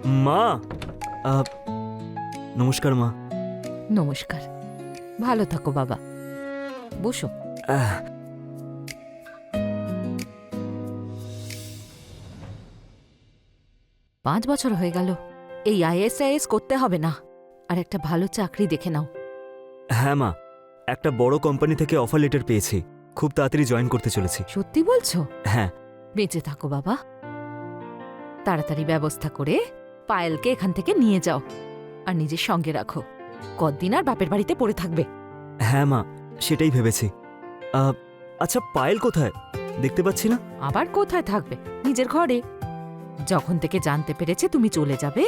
মা, নমস্কার মা। নমস্কার। ভালো থাকো বাবা, বসো। আহ, 5 বছর হয়ে গেল, এই IAS করতে হবে না, আর একটা ভালো চাকরি দেখে নাও। হ্যাঁ মা, একটা বড় কোম্পানি থেকে অফার লেটার পেয়েছি, খুব তাড়াতাড়ি জয়েন করতে চলেছি। সত্যি বলছো? হ্যাঁ। বেঁচে থাকো বাবা। তাড়াতাড়ি ব্যবস্থা করে পায়েলকে এখান থেকে নিয়ে যাও, আর নিজের সঙ্গে রাখো। কতদিন আর বাপের বাড়িতে পড়ে থাকবে? হ্যাঁ মা, সেটাই ভেবেছি। আচ্ছা, পায়েল কোথায়? দেখতে পাচ্ছি না। আবার কোথায় থাকবে? নিজের ঘরে। যখন থেকে জানতে পেরেছে তুমি চলে যাবে,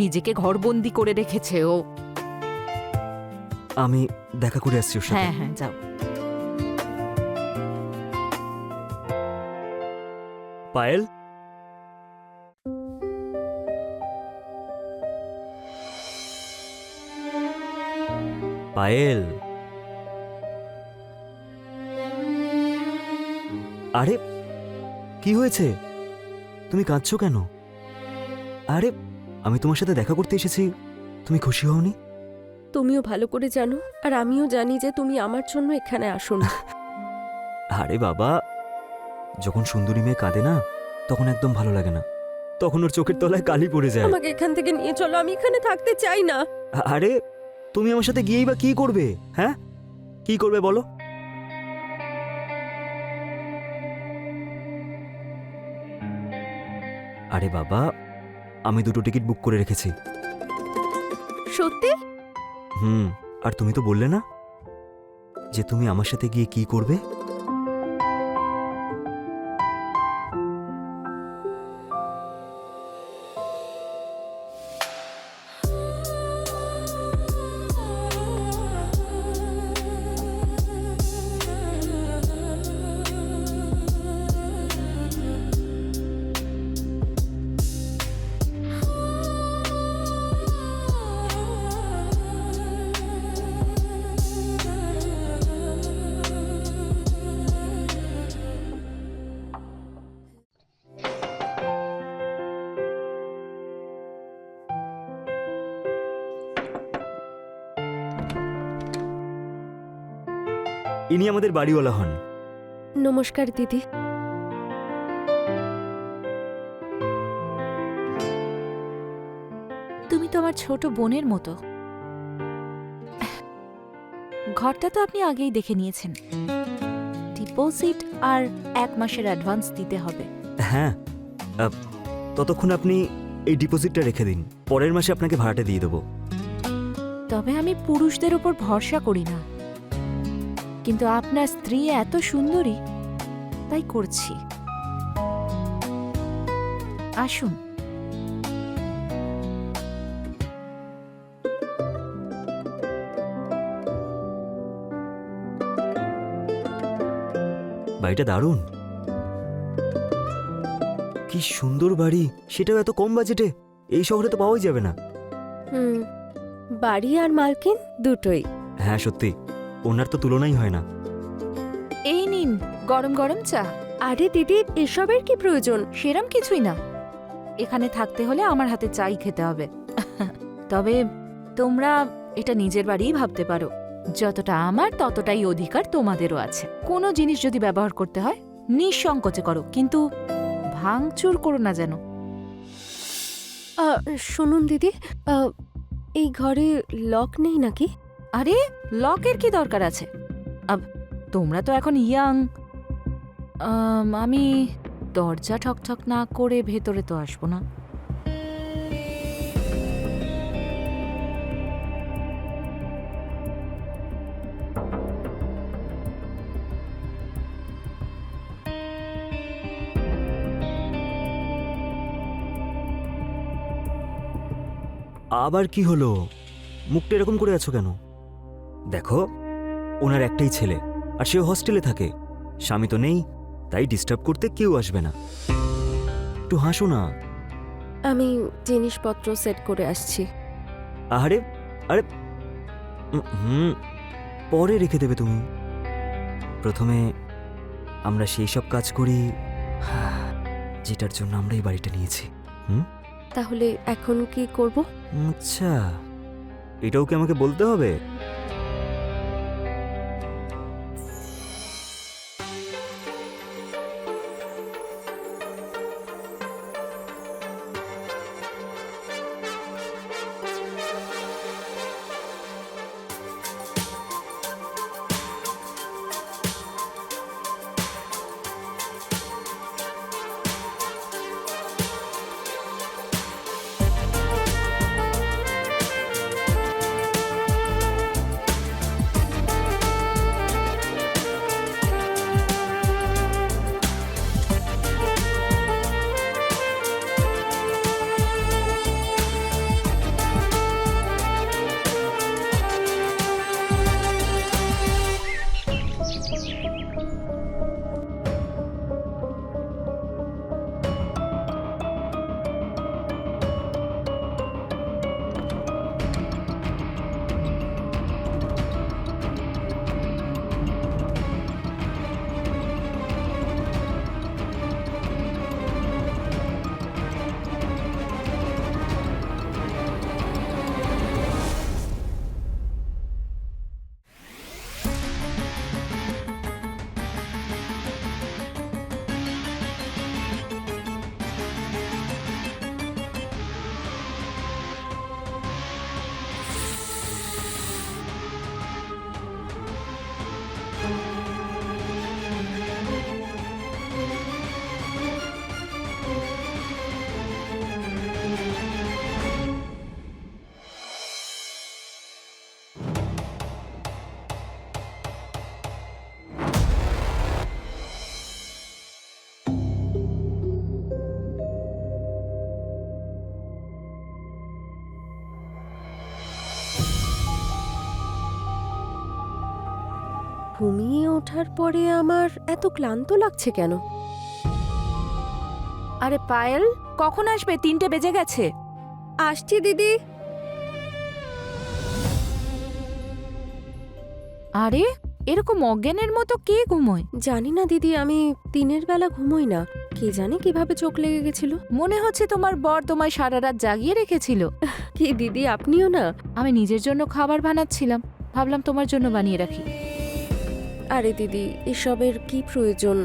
নিজেকে ঘরবন্দি করে রেখেছে ও। আমি দেখা করে আসছি ওর সাথে। হ্যাঁ হ্যাঁ, যাও। পায়েল, পায়েল, আরে কি হয়েছে? তুমি কাঁদছো কেন? আরে আমি তোমার সাথে দেখা করতে এসেছি, তুমি খুশি হওনি? তুমিও ভালো করে জানো, আর আমিও জানি যে তুমি আমার জন্য এখানে আসো না। আরে বাবা, যখন সুন্দরী মেয়ে কাঁদে না, তখন একদম ভালো লাগে না, তখন ওর চোখের তলায় কালি পড়ে যায়। আমাকে এখান থেকে নিয়ে চলো, আমি এখানে থাকতে চাই না। আরে তুমি আমার সাথে গিয়েই বা কি করবে? হ্যাঁ, কি করবে বলো? আরে বাবা, আমি 2টো টিকিট বুক করে রেখেছি। সত্যি? আর তুমি তো বললে না যে তুমি আমার সাথে গিয়ে কি করবে? ইনি আমাদের বাড়িওয়ালা হন। নমস্কার দিদি। তুমি তো আমার ছোট বোনের মতো। ঘরটা তো আপনি আগেই দেখে নিয়েছেন। ডিপোজিট আর 1 মাসের অ্যাডভান্স দিতে হবে। হ্যাঁ, ততক্ষণ আপনি এই ডিপোজিটটা রেখে দিন, পরের মাসে আপনাকে ভাড়াটা দিয়ে দেবো। তবে আমি পুরুষদের উপর ভরসা করি না, কিন্তু আপনার স্ত্রী এত সুন্দরী, তাই করছি। আসুন। বাড়িটা দারুণ, কি সুন্দর বাড়ি, সেটাও এত কম বাজেটে। এই শহরে তো পাওয়াই যাবে না। বাড়ি আর মালকিন দুটোই। হ্যাঁ সত্যি, ওনার তো তুলনাই হয় না। এই নিন গরম গরম চা। আরে দিদি, এসবের কি প্রয়োজন? সেরম কিছুই না, এখানে থাকতে হলে আমার হাতে চাই খেতে হবে। তবে তোমরা এটা নিজের বাড়িই ভাবতে পারো, যতটা আমার ততটাই অধিকার তোমাদেরও আছে। কোনো জিনিস যদি ব্যবহার করতে হয় নিঃসংকোচে করো, কিন্তু ভাঙচুর করো না যেন। শুনুন দিদি, এই ঘরে লক নেই নাকি? আরে লকের কি দরকার আছে? তোমরা তো এখন ইয়াং। আমি দরজা ঠকঠক না করে ভেতরে তো আসবো না। আবার কি হলো? মুখটা এরকম করে আছো কেন? দেখো, ওনার একটাই ছেলে, আর সে হস্টেলে থাকে, স্বামী তো নেই, তাই ডিস্টার্ব করতে কেউ আসবে না। একটু হাসো না। আমি জিনিসপত্র সেট করে আসছি। আরে আরে, পরে রেখে দেবে তুমি। প্রথমে আমরা সেই সব কাজ করি যেটার জন্য আমরা এই বাড়িটা নিয়েছি। তাহলে এখন কি করব? আচ্ছা, এটাও কি আমাকে বলতে হবে? ঘুমিয়ে ওঠার পরে আমার এত ক্লান্ত লাগছে কেন? আরে পায়েল, কখন আসবে? 3টে বেজে গেছে। আসছি দিদি। আরে এরকম অজ্ঞানের মতো কে ঘুমোয়? জানি না দিদি, আমি দিনের বেলা ঘুমোই না। কে জানে কিভাবে চোখ লেগে গেছিল। মনে হচ্ছে তোমার বর তোমায় সারা রাত জাগিয়ে রেখেছিল। কি দিদি, আপনিও না? আমি নিজের জন্য খাবার বানাচ্ছিলাম, ভাবলাম তোমার জন্য বানিয়ে রাখি। আরে দিদি, এসবের কি প্রয়োজন?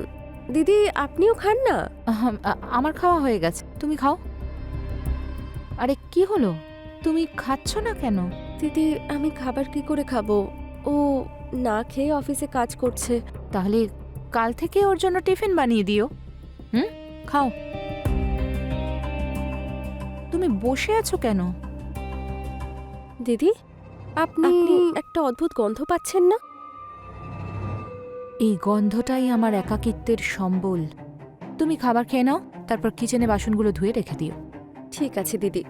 দিদি আপনিও খান না? আমার খাওয়া হয়ে গেছে, তুমি খাও। আরে কি হলো, তুমি খাচ্ছ না কেন? দিদি আমি খাবার কি করে খাবো? ও না খেয়ে অফিসে কাজ করছে। তাহলে কাল থেকে ওর জন্য টিফিন বানিয়ে দিও। খাও। তুমি বসে আছো কেন? দিদি আপনি একটা অদ্ভুত গন্ধ পাচ্ছেন না? এই গন্ধটাই আমার একাকিত্বের সম্বল। তুমি খাবার খেয়ে নাও, তারপর কিচেনে বাসনগুলো ধুয়ে রেখে দিও। ঠিক আছে দিদি।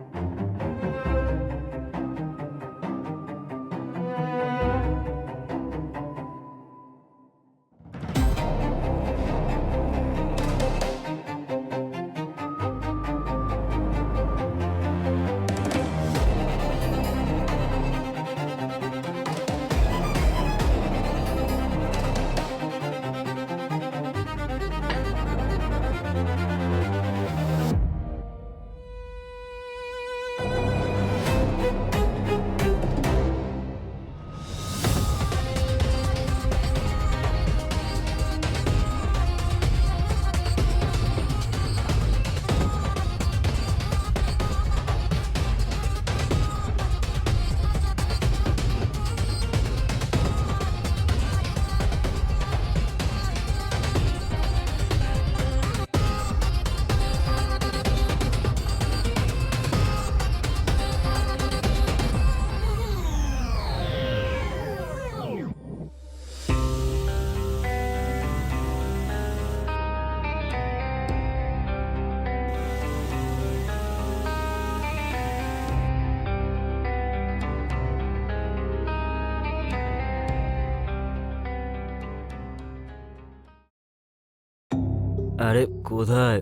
আরে কোথায়?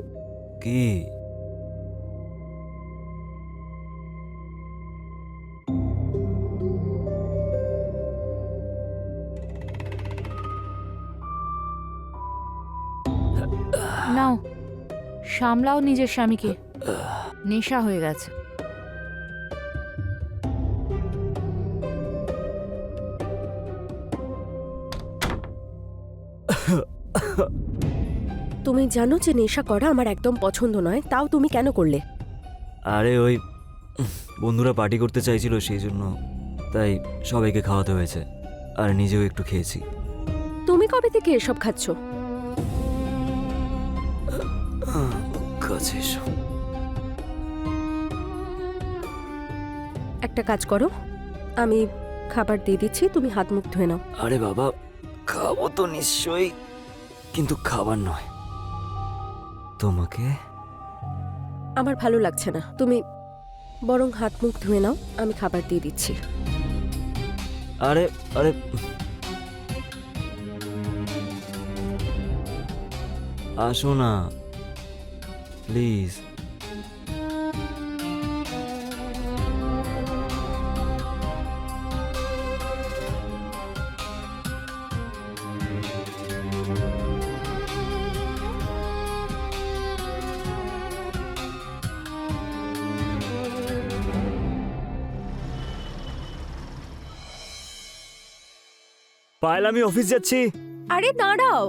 কি? নাও, সামলাও নিজের স্বামীকে। নেশা হয়ে গেছে। তুমি জানো যে নেশা করা আমার একদম পছন্দ নয়, তাও তুমি কেন করলে? আরে ওই বন্ধুরা পার্টি করতে চাইছিল, সেই জন্য তাই সবাইকে খাওয়াতে হয়েছে, আর নিজেও একটু খেয়েছি। তুমি কবে থেকে এসব খাচ্ছ? কাছে এসো। একটা কাজ করো, আমি খাবার দিয়ে দিচ্ছি, তুমি হাত মুখ ধুয়ে নাও। আরে বাবা, খাবো তো নিশ্চয়ই, কিন্তু খাবার নয়, তোমাকে। আমার ভালো লাগছে না, তুমি বরং হাত মুখ ধুয়ে নাও, আমি খাবার দিয়ে দিচ্ছি। আরে আরে, আসো না প্লিজ। পায়েল, আমি অফিস যাচ্ছি। আরে দাঁড়াও,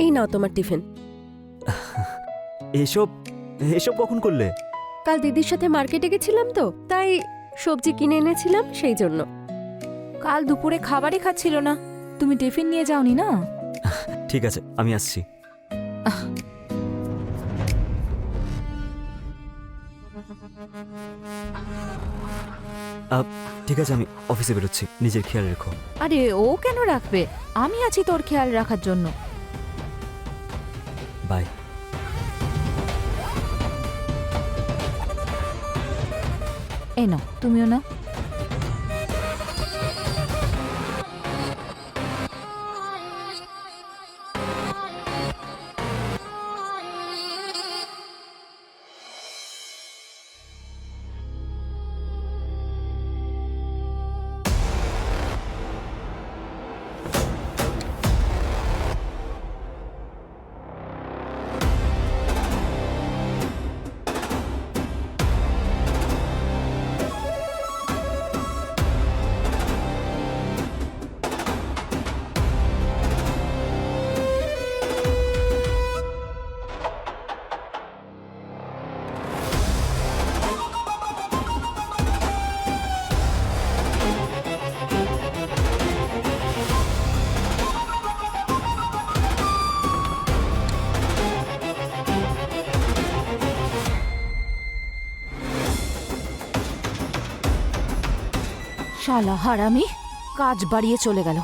এই নাও তোমার টিফিন। এসব এসব কখন করলে? কাল দিদির সাথে মার্কেটে গেছিলাম তো, তাই সবজি কিনে এনেছিলাম, সেই জন্য। কাল দুপুরে খাবারই খাচ্ছিল না, তুমি টিফিন নিয়ে যাওনি না? ঠিক আছে, আমি আসছি। ঠিক আছে, আমি অফিসে বেরোচ্ছি, নিজের খেয়াল রেখো। আরে ও কেন রাখবে, আমি আছি তোর খেয়াল রাখার জন্য। বাই। এই নাও, তুমিও না। শালা হারামি, কাজ বাড়িয়ে চলে গেল।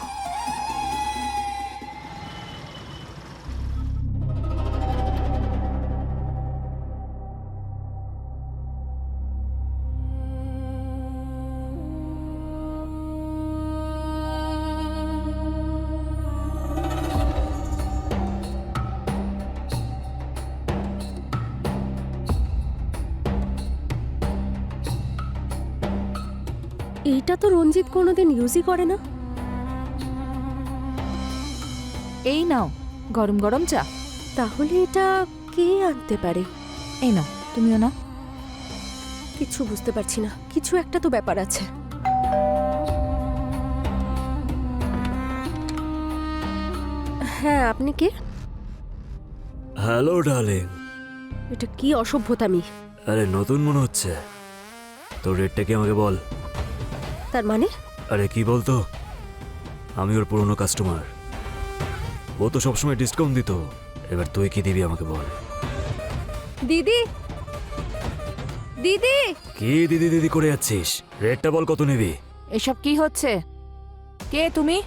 এইটা তো রঞ্জিত কোনোদিন ইউজই করে না। এই নাও গরম গরম চা। তাহলে এটা কে আনতে পারে? এই নাও, তুমিও না। কিছু বুঝতে পারছি না, কিছু একটা তো ব্যাপার আছে। হ্যাঁ, আপনি কে? Hello darling. এটা কি অসভ্যতামি! আরে নতুন মনে হচ্ছে, তোর রেটটা কি আমাকে বল। তার মানে? আরে কি বলতো, আমি ওর পুরনো কাস্টমার, ও তো সবসময় ডিসকাউন্ট দিত, এবার তুই কি দিবি আমাকে বল। দিদি, দিদি! কি দিদি দিদি করে যাচ্ছিস, রেটটা বল, কত নিবি? এসব কি হচ্ছে? কে তুমি?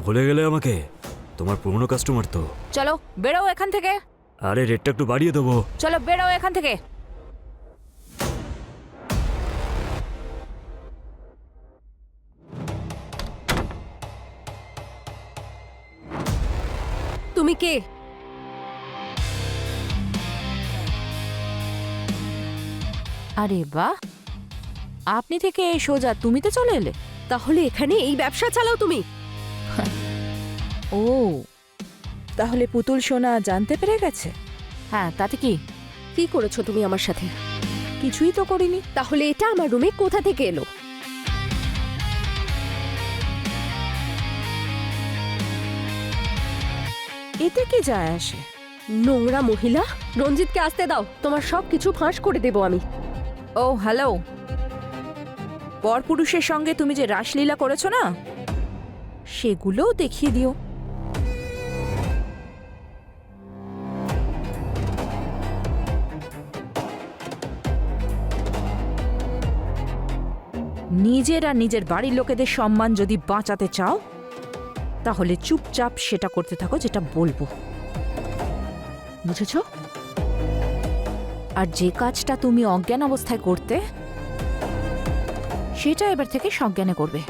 ভুলে গেলে আমাকে? তোমার পুরনো কাস্টমার তো। চলো বেরো এখান থেকে। আরে রেটটা একটু বাড়িয়ে দেবো। চলো বেরো এখান থেকে। তুমি কে? আরে বাহ, আপনি থেকে এই সোজা তুমিতে চলে এলে। তাহলে এখানে এই ব্যবসা চালাও তুমি? ও তাহলে পুতুল সোনা জানতে পেরে গেছে? হ্যাঁ, তাতে কি? কি করেছো তুমি আমার সাথে? কিছুই তো করিনি। তাহলে এটা আমার রুমে কোথা থেকে এলো? এতে কি যায় আসে? নোংরা মহিলা! রঞ্জিতকে আসতে দাও, তোমার সব কিছু ফাঁস করে দেবো আমি। ও হ্যালো, পরপুরুষের সঙ্গে তুমি যে রাসলীলা করেছো না, সেগুলোও দেখিয়ে দিও। নিজের আর নিজের বাড়ির লোকেদের সম্মান যদি বাঁচাতে চাও, তাহলে চুপচাপ সেটা করতে থাকো যেটা বলবো, বুঝেছো? আর যে কাজটা তুমি অজ্ঞান অবস্থায় করতে, সেটা এবার থেকে সজ্ঞানে করবে।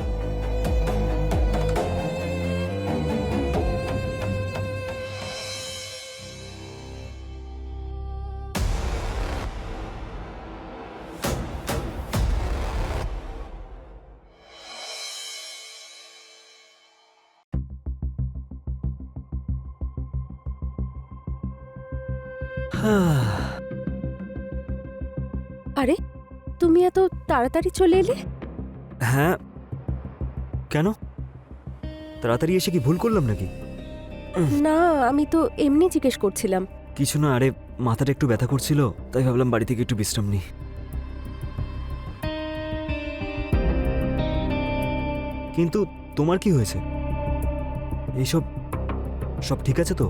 আরে, তুমি এত তাড়াতাড়ি চলে এলে? হ্যাঁ, কেন? তাড়াতাড়ি এসে কি ভুল করলাম নাকি? না, আমি তো এমনি জিজ্ঞেস করছিলাম। কিছু না, আরে মাথাটা একটু ব্যথা করছিল, তাই ভাবলাম বাড়ি থেকে একটু বিশ্রাম নিই। কিন্তু তোমার কি হয়েছে? এইসব সব ঠিক আছে তো?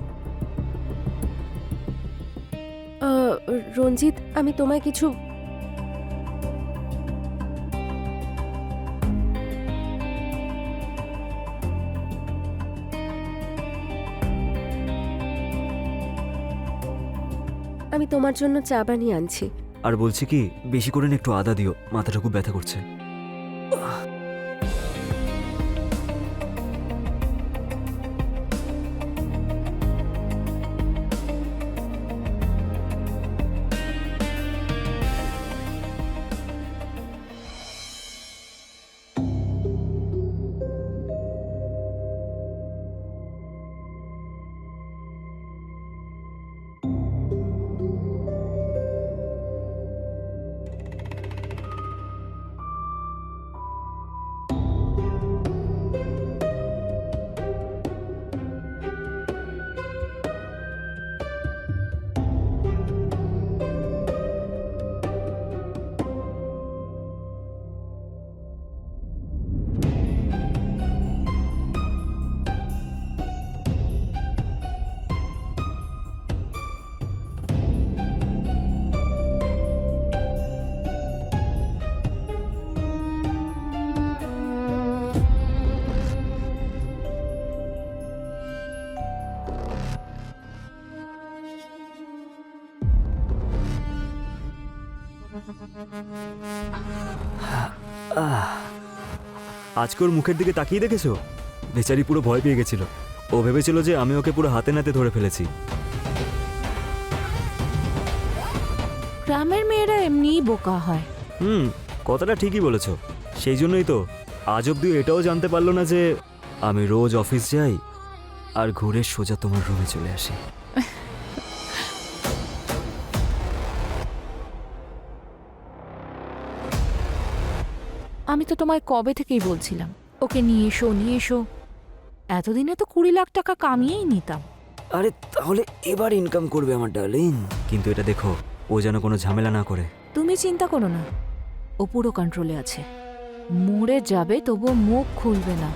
রঞ্জিত, আমি তোমায় কিছু আমি তোমার জন্য চা বানিয়ে আনছি। আর বলছি কি, বেশি করে না একটু আদা দিও, মাথাটা খুব ব্যথা করছে। আজকে ওর মুখের দিকে তাকিয়ে দেখেছো? বেচারি পুরো ভয় পেয়ে গেছিল। ও ভেবেছিল যে আমি ওকে পুরো হাতে নাতে ধরে ফেলেছি। গ্রামের মেয়েরা এমনিই বোকা হয়। কথাটা ঠিকই বলেছো। সেই জন্যই তো আজ অব্দি এটাও জানতে পারলো না যে আমি রোজ অফিস যাই আর ঘুরে সোজা তোমার রুমে চলে আসি। আমি তো তোমায় কবে থেকেই বলছিলাম ওকে নিয়ে এসো, নিয়ে এসো। এতদিনে তো 20 লাখ টাকা কামিয়েই নিতাম। আরে তাহলে এবার ইনকাম করবে আমার ডার্লিং। কিন্তু এটা দেখো, ও যেন কোনো ঝামেলা না করে। তুমি চিন্তা করো না, ও পুরো কন্ট্রোলে আছে। মরে যাবে তবুও মুখ খুলবে না।